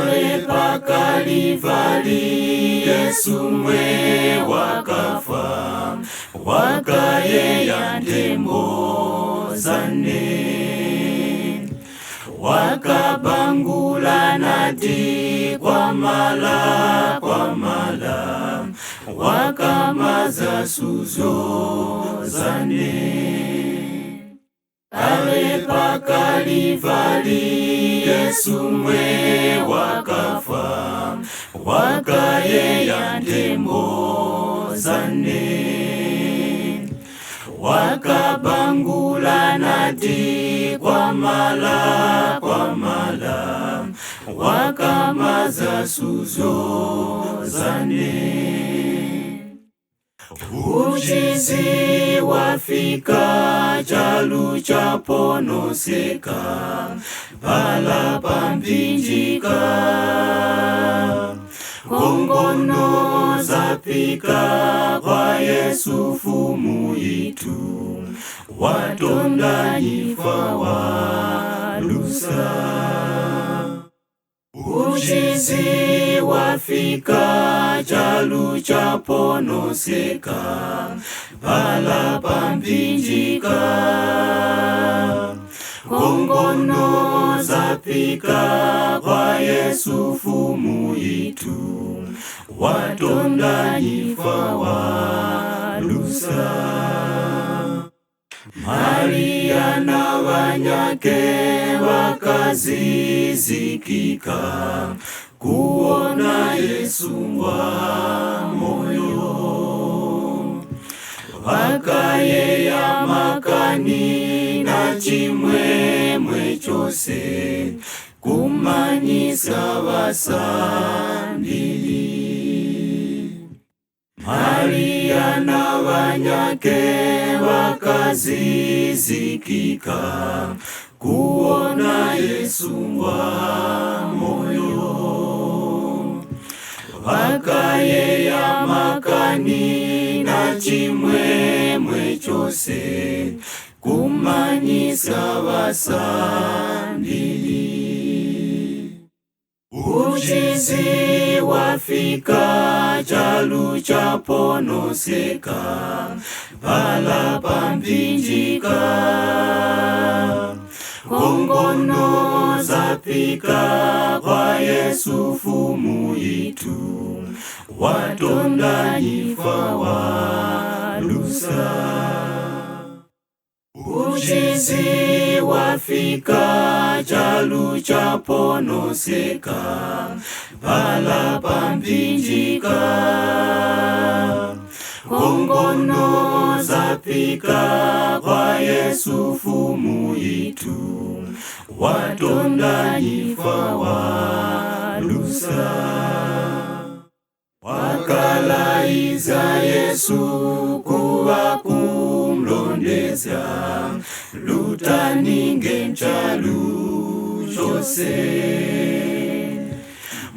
pale pa Kalivari Yesu mwe wakafa, wakaye ya ndembo zane, wakabangula nati kwa mala, wakamaza suzo zane. Pale pa Kalivari Yesu mwe wakafa, wakaye ya ndembo zane, wakabangula nati kwa mala, wakamaza suzo zane. Uchizi wafika chalu chaponoseka, pala pampinjika, kongono zapika kwa Yesu fumu itu, watonda ifa walusa. Uchizi wafika chalu chaponoseka, pala pampinjika, kongono zapika kwa Yesu fumu itu, watonda ifa walusa. Maria na wanyake wakazizikika, kuona Yesu wa moyo, wakaye ya makani na chimwemwe chose, kumanyisa wasandili. Maria na wanyake wakazizikika, kuona Yesu wa moyo, wakaye ya makani na chimwemwe chose, kumanyisa wasandili. Uchizi wafika chalu chaponoseka, pala pampinjika, kongono zapika kwa Yesu fumu itu, watonda ifa walusa. Uchizi wafika chalu chaponoseka, pala pampinjika, kongono zapika kwa Yesu fumu itu, watonda ifa walusa. Wakalaiza Yesu kuwa kumlondeza, lutaninge mchalu chose,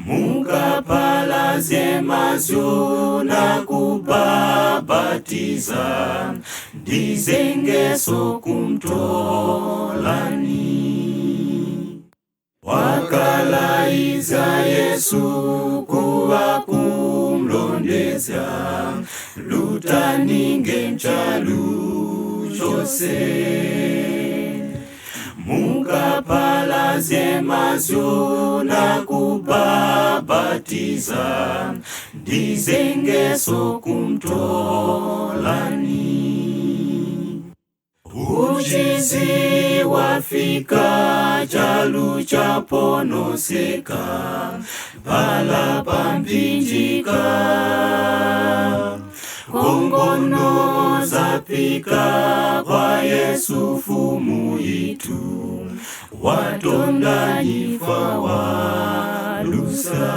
mukapalaze mazyo na kubabatiza, ndizengeso kumtolani. Wakalaiza Yesu kuwa kumlondeza, lutaninge mchalu chose, mukapalaze mazyo na kubabatiza, ndizengeso kumtolani. Uchizi wafika chalu chaponoseka, pala pampinjika, kongono zapika kwa Yesu fumu itu, watonda ifa walusa.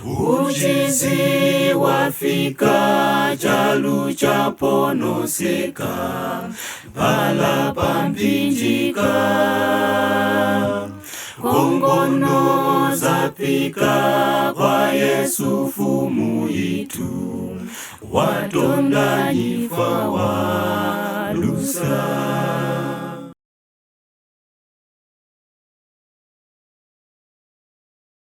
Uchizi wafika chalu chaponoseka, pala pampinjika, kongono zapika kwa Yesu fumu itu, watonda ifa walusa.